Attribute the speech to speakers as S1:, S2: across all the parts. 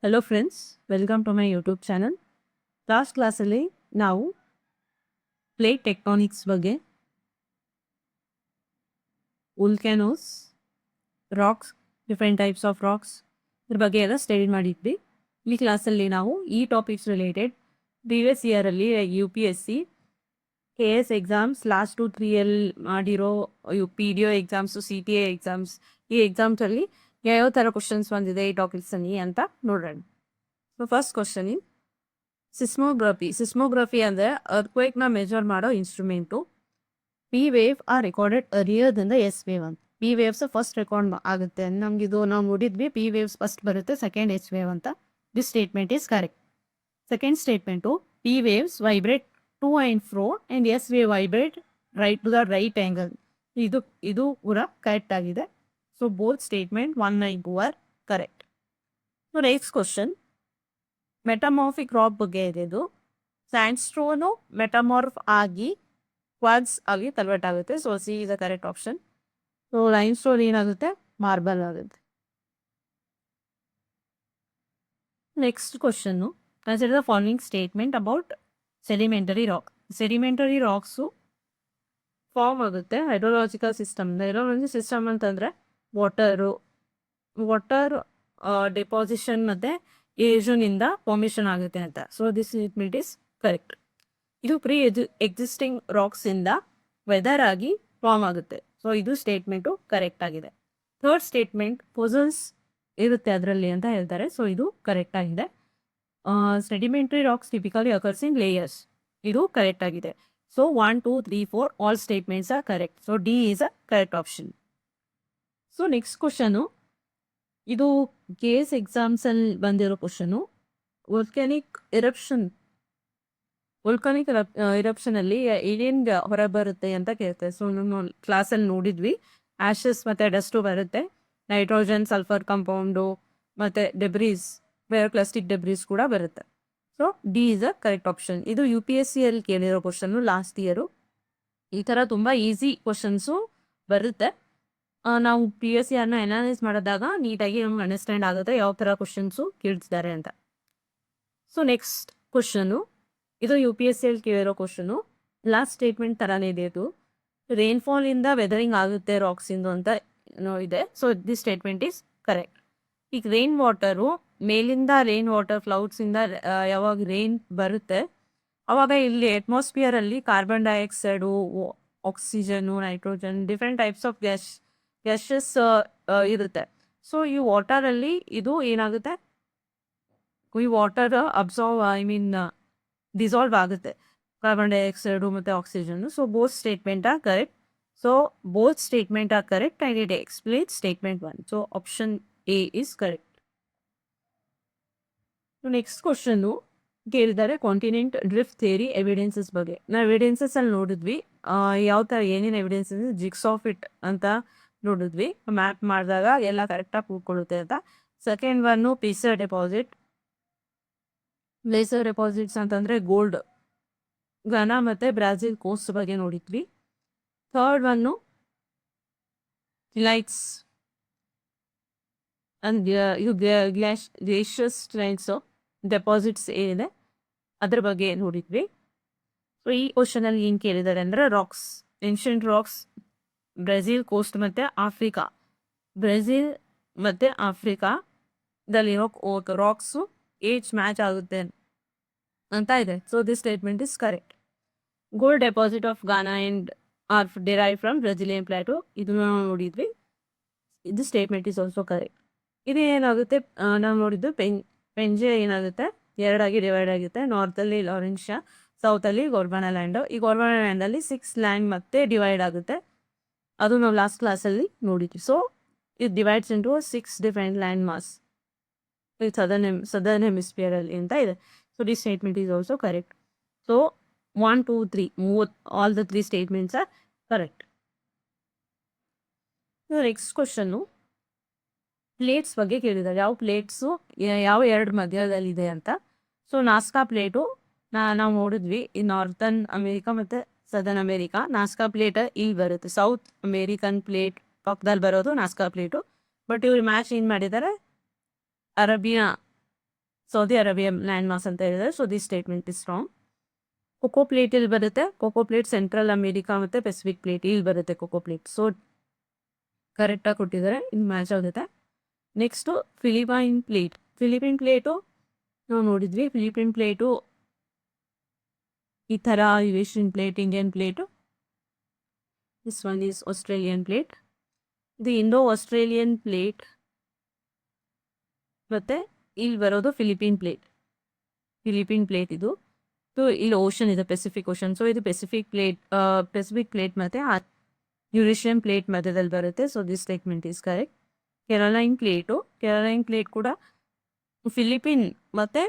S1: Hello friends, welcome to my YouTube channel. Last ಕ್ಲಾಸಲ್ಲಿ ನಾವು plate tectonics ಬಗ್ಗೆ, volcanoes, rocks, different types of rocks ಇದ್ರ ಬಗ್ಗೆ ಎಲ್ಲ ಸ್ಟಡಿ ಮಾಡಿದ್ವಿ. ಈ ಕ್ಲಾಸಲ್ಲಿ ನಾವು ಈ ಟಾಪಿಕ್ಸ್ ರಿಲೇಟೆಡ್ ಪ್ರೀವಿಯಸ್ ಇಯರಲ್ಲಿ UPSC KS ಎಕ್ಸಾಮ್ಸ್ ಲಾಸ್ಟ್ 2-3 ಮಾಡಿರೋ PDO ಎಕ್ಸಾಮ್ಸು CTA ಎಕ್ಸಾಮ್ಸ್, ಈ ಎಕ್ಸಾಮ್ಸಲ್ಲಿ ಯಾವ ಥರ ಕ್ವಶನ್ಸ್ ಬಂದಿದೆ ಈ ಟಾಪಿಕ್ಸಲ್ಲಿ ಅಂತ ನೋಡೋಣ. ಸೊ ಫಸ್ಟ್ ಕ್ವಶನ್ ಸಿಸ್ಮೋಗ್ರಫಿ ಅಂದರೆ ಅರ್ತ್ಕ್ವೇಕ್ನ ಮೆಜರ್ ಮಾಡೋ instrument. P wave are recorded earlier than the S wave ಅಂತ. ಪಿ ವೇವ್ಸ್ ಫಸ್ಟ್ ರೆಕಾರ್ಡ್ ಆಗುತ್ತೆ. ನಮಗಿದು ನಾವು ನೋಡಿದ್ವಿ, ಪಿ ವೇವ್ಸ್ ಫಸ್ಟ್ ಬರುತ್ತೆ, ಸೆಕೆಂಡ್ ಎಸ್ ವೇವ್ ಅಂತ. This statement is correct. Second statement, P waves vibrate to and fro and S wave vibrate right to the right angle. ಇದು ಪೂರ correct ಆಗಿದೆ. So both statement 1 and 2 are correct. So next question, metamorphic rock ಬಗ್ಗೆ ಇದೆ. ಇದು ಸ್ಯಾಂಡ್ಸ್ಟೋನು ಮೆಟಮಾರ್ಫ್ ಆಗಿ quartz ಆಗಿ convert ಆಗುತ್ತೆ. So C is the correct option. So limestone ಏನಾಗುತ್ತೆ, ಮಾರ್ಬಲ್ ಆಗುತ್ತೆ. ನೆಕ್ಸ್ಟ್ ಕ್ವಶನ್ನು, consider the following statement about sedimentary rock. Sedimentary rocks form ಆಗುತ್ತೆ ಹೈಡ್ರೋಲಾಜಿಕಲ್ ಸಿಸ್ಟಮ್. ಹೈಡ್ರೋಲಾಜಿ ಸಿಸ್ಟಮ್ ಅಂತಂದರೆ ವಾಟರ್ ಡೆಪಾಸಿಷನ್ ಮತ್ತು ಏಷನಿಂದ ಫಾರ್ಮೇಷನ್ ಆಗುತ್ತೆ ಅಂತ. So this statement is correct. ಇದು ಎಕ್ಸಿಸ್ಟಿಂಗ್ ರಾಕ್ಸಿಂದ ವೆದರ್ ಆಗಿ ಫಾರ್ಮ್ ಆಗುತ್ತೆ. ಸೊ ಇದು ಸ್ಟೇಟ್ಮೆಂಟು ಕರೆಕ್ಟ್ ಆಗಿದೆ. ಥರ್ಡ್ ಸ್ಟೇಟ್ಮೆಂಟ್, ಪೊಸಲ್ಸ್ ಇರುತ್ತೆ ಅದರಲ್ಲಿ ಅಂತ ಹೇಳ್ತಾರೆ. ಸೊ ಇದು ಕರೆಕ್ಟ್ ಆಗಿದೆ. ಸೆಡಿಮೆಂಟರಿ ರಾಕ್ಸ್ ಟಿಪಿಕಲಿ ಅಕರ್ಸ್ ಇನ್ ಲೇಯರ್ಸ್. ಇದು ಕರೆಕ್ಟ್ ಆಗಿದೆ. So 1, 2, 3, 4 all statements are correct. So D is a correct option. So next question, ಇದು KS ಎಕ್ಸಾಮ್ಸಲ್ಲಿ ಬಂದಿರೋ ಕ್ವಶನು. ವೋಲ್ಕ್ಯಾನಿಕ್ ಇರಪ್ಷನಲ್ಲಿ ಏನೇನು ಹೊರ ಬರುತ್ತೆ ಅಂತ ಕೇಳ್ತಾರೆ. ಸೊ ನಾವು ಕ್ಲಾಸಲ್ಲಿ ನೋಡಿದ್ವಿ, ಆ್ಯಶಸ್ ಮತ್ತು ಡಸ್ಟು ಬರುತ್ತೆ, ನೈಟ್ರೋಜನ್, ಸಲ್ಫರ್ ಕಂಪೌಂಡು ಮತ್ತು ಡೆಬ್ರೀಸ್, ಬಯೋಕ್ಲಾಸ್ಟಿಕ್ ಡೆಬ್ರೀಸ್ ಕೂಡ ಬರುತ್ತೆ. So D is a correct option. ಇದು UPSCಯಲ್ಲಿ ಕೇಳಿರೋ ಕ್ವಶನ್ನು ಲಾಸ್ಟ್ ಇಯರು. ಈ ಥರ ತುಂಬ ಈಸಿ ಕ್ವಶನ್ಸು ಬರುತ್ತೆ. ನಾವು PSCನ ಅನಾಲೈಸ್ ಮಾಡಿದಾಗ ನೀಟಾಗಿ ನಮ್ಗೆ ಅಂಡರ್ಸ್ಟ್ಯಾಂಡ್ ಆಗುತ್ತೆ ಯಾವ ಥರ ಕ್ವಶನ್ಸು ಕೇಳ್ತಿದ್ದಾರೆ ಅಂತ. ಸೊ ನೆಕ್ಸ್ಟ್ ಕ್ವಶನು, ಇದು UPSCಯಲ್ಲಿ ಕೇಳಿರೋ ಕ್ವಶನು. ಲಾಸ್ಟ್ ಸ್ಟೇಟ್ಮೆಂಟ್ ಥರನೇ ಇದೆ. ಇದು ರೈನ್ಫಾಲಿಂದ ವೆದರಿಂಗ್ ಆಗುತ್ತೆ ರಾಕ್ಸಿಂದು ಅಂತ ಇದೆ. So this statement is correct. ಈಗ ರೈನ್ ವಾಟರು ಮೇಲಿಂದ, ರೈನ್ ವಾಟರ್ ಕ್ಲೌಡ್ಸಿಂದ ಯಾವಾಗ ರೈನ್ ಬರುತ್ತೆ ಅವಾಗ ಇಲ್ಲಿ ಅಟ್ಮಾಸ್ಫಿಯರಲ್ಲಿ carbon dioxide, oxygen, nitrogen, different types of gases ಇರುತ್ತೆ. ಸೊ ಈ ವಾಟರಲ್ಲಿ ಇದು ಏನಾಗುತ್ತೆ, ಈ ವಾಟರ್ ಡಿಸಾಲ್ವ್ ಆಗುತ್ತೆ, ಕಾರ್ಬನ್ ಡೈಆಕ್ಸೈಡು ಮತ್ತು ಆಕ್ಸಿಜನ್ನು. So both statement are correct. So both statement are correct and it explain statement 1. So option A is correct. Next question ಕೇಳಿದ್ದಾರೆ ಕಾಂಟಿನೆಂಟ್ ಡ್ರಿಫ್ಟ್ ಥಿಯರಿ ಎವಿಡೆನ್ಸಸ್ ಬಗ್ಗೆ. ನಾವು ಎವಿಡೆನ್ಸಸ್ ನೋಡಿದ್ವಿ, ಯಾವ ಥರ ಏನೇನು ಎವಿಡೆನ್ಸಸ್, ಜಿಗ್ಸ್ ಆಫ್ ಇಟ್ ಅಂತ ನೋಡಿದ್ವಿ. ಮ್ಯಾಪ್ ಮಾಡಿದಾಗ ಎಲ್ಲ ಕರೆಕ್ಟಾಗಿ ಕೂತ್ಕೊಳ್ಳುತ್ತೆ ಅಂತ. ಸೆಕೆಂಡ್ ಒನ್ನು ಪ್ಲೇಸರ್ ಡೆಪಾಸಿಟ್ಸ್ ಅಂತಂದರೆ ಗೋಲ್ಡ್, ಘನಾ ಮತ್ತು ಬ್ರಾಜಿಲ್ ಕೋಸ್ಟ್ ಬಗ್ಗೆ ನೋಡಿದ್ವಿ. ಥರ್ಡ್ ಒನ್ನು ಲೈಟ್ಸ್ ಅಂಡ್ ಇದು ಗ್ಲೇಷಿಯಸ್ ಟ್ರೈನ್ಸ್ ಡೆಪಾಸಿಟ್ಸ್ ಏನಿದೆ ಅದ್ರ ಬಗ್ಗೆ ನೋಡಿದ್ವಿ. ಸೊ ಈ ಕ್ವಶನಲ್ಲಿ ಏನು ಕೇಳಿದ್ದಾರೆ ಅಂದರೆ rocks, ancient rocks, Brazil coast ಮತ್ತು ಆಫ್ರಿಕಾ, ಬ್ರೆಜಿಲ್ ಮತ್ತು ಆಫ್ರಿಕಾದಲ್ಲಿರೋ ರಾಕ್ಸು ಏಜ್ ಮ್ಯಾಚ್ ಆಗುತ್ತೆ ಅಂತ ಇದೆ. So this statement is correct. Gold deposit of Ghana and are derive from Brazilian plateau, ಇದನ್ನು ನೋಡಿದ್ವಿ. ಇದು ಸ್ಟೇಟ್ಮೆಂಟ್ ಇಸ್ ಆಲ್ಸೋ ಕರೆಕ್ಟ್. ಇದು ಏನಾಗುತ್ತೆ, ನಾವು ನೋಡಿದ್ದು ಪೆಂಜೆ ಏನಾಗುತ್ತೆ, ಎರಡಾಗಿ ಡಿವೈಡ್ ಆಗುತ್ತೆ. ನಾರ್ತಲ್ಲಿ ಲಾರೆನ್ಷಿಯಾ, ಸೌತಲ್ಲಿ ಗೋರ್ಬಾನ ಲ್ಯಾಂಡು. ಈ ಗೋರ್ಬಾನ ಲ್ಯಾಂಡಲ್ಲಿ 6 ಲ್ಯಾಂಡ್ ಮತ್ತೆ ಡಿವೈಡ್ ಆಗುತ್ತೆ. ಅದು ನಾವು ಲಾಸ್ಟ್ ಕ್ಲಾಸಲ್ಲಿ ನೋಡಿದ್ವಿ. ಸೊ ಇದು divides into 6 different land mass southern ಹೆಮಿಸ್ಫಿಯರಲ್ಲಿ ಅಂತ ಇದೆ. So this statement is also correct. So 1, 2, 3 all the 3 statements are correct. Next ಕ್ವಶನ್ನು, ಪ್ಲೇಟ್ಸ್ ಬಗ್ಗೆ ಕೇಳಿದ್ದಾರೆ. ಯಾವ ಪ್ಲೇಟ್ಸು ಯಾವ ಎರಡು ಮಧ್ಯದಲ್ಲಿದೆ ಅಂತ. ಸೊ ನಾಸ್ಕಾ ಪ್ಲೇಟು ನಾವು ನೋಡಿದ್ವಿ, ಈ ನಾರ್ತನ್ ಅಮೇರಿಕಾ ಮತ್ತು ಸದರ್ನ್ ಅಮೇರಿಕಾ. ನಾಸ್ಕಾ ಪ್ಲೇಟ್ ಇಲ್ಲಿ ಬರುತ್ತೆ, ಸೌತ್ ಅಮೇರಿಕನ್ ಪ್ಲೇಟ್ ಪಕ್ಕದಲ್ಲಿ ಬರೋದು ನಾಸ್ಕಾ ಪ್ಲೇಟು. ಬಟ್ ಇವ್ರು ಮ್ಯಾಚ್ ಏನು ಮಾಡಿದ್ದಾರೆ, Arabia Saudi Arabia land mass ಅಂತ ಹೇಳಿದ್ರೆ. So this statement is wrong. Cocos plate ಇಲ್ಲಿ ಬರುತ್ತೆ. ಕೊಕೋ ಪ್ಲೇಟ್ ಸೆಂಟ್ರಲ್ ಅಮೇರಿಕಾ ಮತ್ತು ಪೆಸಿಫಿಕ್ ಪ್ಲೇಟ್ ಇಲ್ಲಿ ಬರುತ್ತೆ ಕೊಕೋ ಪ್ಲೇಟ್. ಸೊ ಕರೆಕ್ಟಾಗಿ ಕೊಟ್ಟಿದ್ದಾರೆ, ಇನ್ನು ಮ್ಯಾಚ್ ಆಗುತ್ತೆ. Next Philippine plate. Philippine plate ನಾವು ನೋಡಿದ್ವಿ. ಫಿಲಿಪೈನ್ ಪ್ಲೇಟು ಈ ಥರ Asian plate, Indian plate. This one is Australian plate. ಇದು ಇಂಡೋ ಆಸ್ಟ್ರೇಲಿಯನ್ ಪ್ಲೇಟ್ ಮತ್ತು ಇಲ್ಲಿ ಬರೋದು ಫಿಲಿಪೀನ್ ಪ್ಲೇಟ್. ಫಿಲಿಪೀನ್ ಪ್ಲೇಟ್ ಇದು. ಸೊ ಇಲ್ಲಿ ಓಷನ್ ಇದೆ, ಪೆಸಿಫಿಕ್ ಓಷನ್. ಸೊ ಇದು ಪೆಸಿಫಿಕ್ ಪ್ಲೇಟ್ ಮತ್ತು ಯುರೇಷಿಯನ್ ಪ್ಲೇಟ್ ಮಧ್ಯದಲ್ಲಿ ಬರುತ್ತೆ. So this statement is correct. Caroline plate ಕೂಡ ಫಿಲಿಪೀನ್ ಮತ್ತು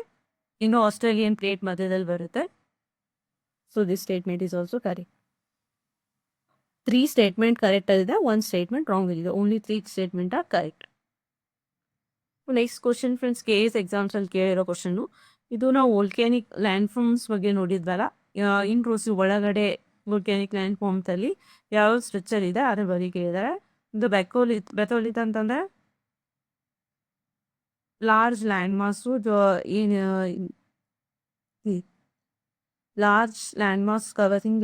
S1: ಇಂಡೋ ಆಸ್ಟ್ರೇಲಿಯನ್ ಪ್ಲೇಟ್ ಮಧ್ಯದಲ್ಲಿ ಬರುತ್ತೆ. So this statement is also correct. 3 statement correct ಆಗಿದೆ, 1 ಸ್ಟೇಟ್ಮೆಂಟ್ ರಾಂಗ್ ಇದೆ. Only 3 statement are correct. Next question friends, KS ಎಕ್ಸಾಮ್ಸಲ್ಲಿ ಕೇಳಿರೋ ಕ್ವಶನ್ನು. ಇದು ನಾವು ವೋಲ್ಕ್ಯಾನಿಕ್ ಲ್ಯಾಂಡ್ ಫಾರ್ಮ್ಸ್ ಬಗ್ಗೆ ನೋಡಿದ್ವಲ್ಲ. ಇನ್ಕ್ಲೂಸಿವ್ ಒಳಗಡೆ ವೋಲ್ಕ್ಯಾನಿಕ್ ಲ್ಯಾಂಡ್ ಫಾರ್ಮ್ಸಲ್ಲಿ ಯಾವ ಸ್ಟ್ರಕ್ಚರ್ ಇದೆ ಅದ್ರ ಬಗ್ಗೆ ಕೇಳಿದ್ದಾರೆ. ಇದು ಬೆಥೋಲಿತ್ ಅಂತಂದರೆ large land mass, large land mass covering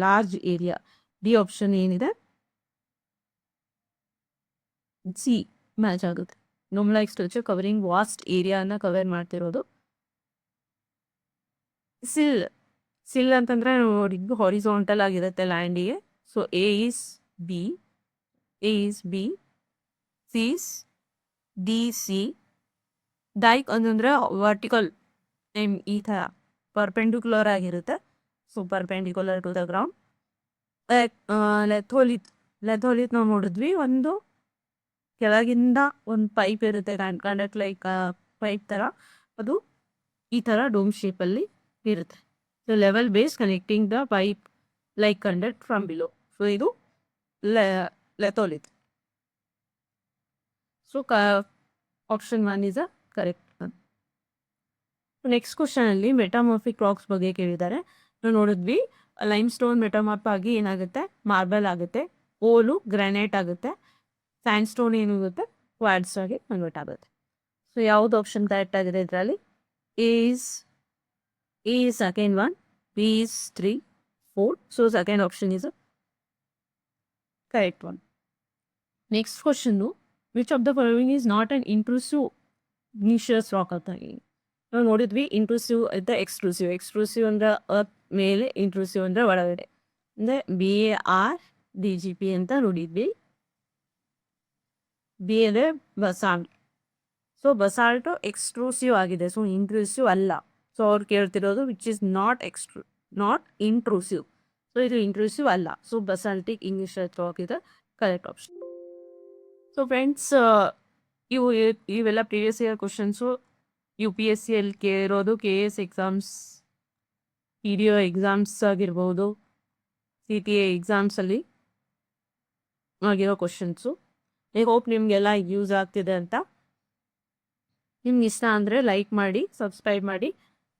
S1: large area. D option ಏನಿದೆ ಸಿ ಮ್ಯಾಚ್ ಆಗುತ್ತೆ. ನೋಮ್ಲೈಕ್ ಸ್ಟ್ರಕ್ಚರ್ ಕವರಿಂಗ್ ವಾಸ್ಟ್ ಏರಿಯಾನ ಕವರ್ ಮಾಡ್ತಿರೋದು. ಸಿಲ್ ಅಂತಂದರೆ ನೋಡಿ ಹಾರಿಜಾಂಟಲ್ ಆಗಿರುತ್ತೆ ಲ್ಯಾಂಡಿಗೆ. So A is B, C is D, C. Dyke ಅಂತಂದರೆ ವರ್ಟಿಕಲ್ ಈ ಥರ ಪರ್ಪೆಂಡಿಕ್ಯುಲರ್ ಆಗಿರುತ್ತೆ. So perpendicular to the ground. Laccolith ನಾವು ನೋಡಿದ್ವಿ. ಒಂದು ಕೆಳಗಿಂದ ಒಂದು ಪೈಪ್ ಇರುತ್ತೆ, ಕಂಡಕ್ಟ್ ಲೈಕ್ ಪೈಪ್ ಥರ. ಅದು ಈ ಥರ ಡೋಮ್ ಶೇಪಲ್ಲಿ ಇರುತ್ತೆ. So level base connecting the pipe like conduct from below. So ಇದು laccolith. So option 1 is a correct. Next ಕ್ವಶನಲ್ಲಿ ಮೆಟಾಮಾರ್ಫಿಕ್ ರಾಕ್ಸ್ ಬಗ್ಗೆ ಕೇಳಿದ್ದಾರೆ. ನಾವು ನೋಡಿದ್ವಿ ಲೈಮ್ ಸ್ಟೋನ್ ಮೆಟಾಮಾರ್ಫ್ ಆಗಿ ಏನಾಗುತ್ತೆ, ಮಾರ್ಬಲ್ ಆಗುತ್ತೆ. ಓಲು ಗ್ರಾನೈಟ್ ಆಗುತ್ತೆ. ಸ್ಯಾಂಡ್ ಸ್ಟೋನ್ ಏನಾಗುತ್ತೆ, ಕ್ವಾಡ್ಸ್ ಆಗಿ ಕನ್ವರ್ಟ್ ಆಗುತ್ತೆ. ಸೊ ಯಾವುದು ಆಪ್ಷನ್ ಕರೆಕ್ಟ್ ಆಗಿದೆ ಇದರಲ್ಲಿ? A is second one, B is 3, 4. So second option is a correct one. Next question, which of the following is not an intrusive igneous rock ಅಂತ ನಾವು ನೋಡಿದ್ವಿ. ಇಂಟ್ರೂಸಿವ್ ಇದ್ದ ಎಕ್ಸ್ಟ್ರೂಸಿವ್ ಅಂದರೆ ಅರ್ತ್ ಮೇಲೆ, ಇಂಟ್ರೂಸಿವ್ ಅಂದರೆ ಒಳಗಡೆ. ಅಂದರೆ BARDGP ಅಂತ ನೋಡಿದ್ವಿ. ಬಿ ಅಂದರೆ ಬಸಾಲ್ಟ್. ಸೊ ಬಸಾಲ್ಟು ಎಕ್ಸ್ಟ್ರೂಸಿವ್ ಆಗಿದೆ, ಸೊ ಇಂಟ್ರೂಸಿವ್ ಅಲ್ಲ. ಸೊ ಅವ್ರು ಕೇಳ್ತಿರೋದು which is not intrusive. So ಇದು ಇಂಟ್ರೂಸಿವ್ ಅಲ್ಲ. ಸೊ ಬಸಾಲ್ಟಿಕ್ ಇಂಗ್ಲೀಷ್ ರಾಕ್ ಇದೆ ಕರೆಕ್ಟ್ ಆಪ್ಷನ್. ಸೊ ಫ್ರೆಂಡ್ಸ್, ಇವೆಲ್ಲ ಪ್ರೀವಿಯಸ್ ಇಯರ್ ಕ್ವಶನ್ಸು UPSCಯಲ್ಲಿ ಕೇಳಿರೋದು. KS ಎಕ್ಸಾಮ್ಸ್, PDO ಎಕ್ಸಾಮ್ಸ್ ಆಗಿರ್ಬೋದು, CTA ಎಕ್ಸಾಮ್ಸಲ್ಲಿ ಆಗಿರೋ ಕ್ವಶನ್ಸು. ಐ ಹೋಪ್ ನಿಮಗೆಲ್ಲ ಯೂಸ್ ಆಗ್ತಿದೆ ಅಂತ. ನಿಮ್ಗೆ ಇಷ್ಟ ಅಂದರೆ ಲೈಕ್ ಮಾಡಿ, ಸಬ್ಸ್ಕ್ರೈಬ್ ಮಾಡಿ.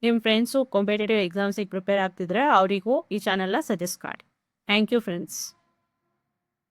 S1: ನಿಮ್ಮ ಫ್ರೆಂಡ್ಸು ಕಾಂಪಿಟೇಟಿವ್ ಎಕ್ಸಾಮ್ಸಿಗೆ ಪ್ರಿಪೇರ್ ಆಗ್ತಿದ್ರೆ ಅವರಿಗೂ ಈ ಚಾನಲ್ನ ಸಜೆಸ್ಟ್ ಮಾಡಿ. Thank you friends.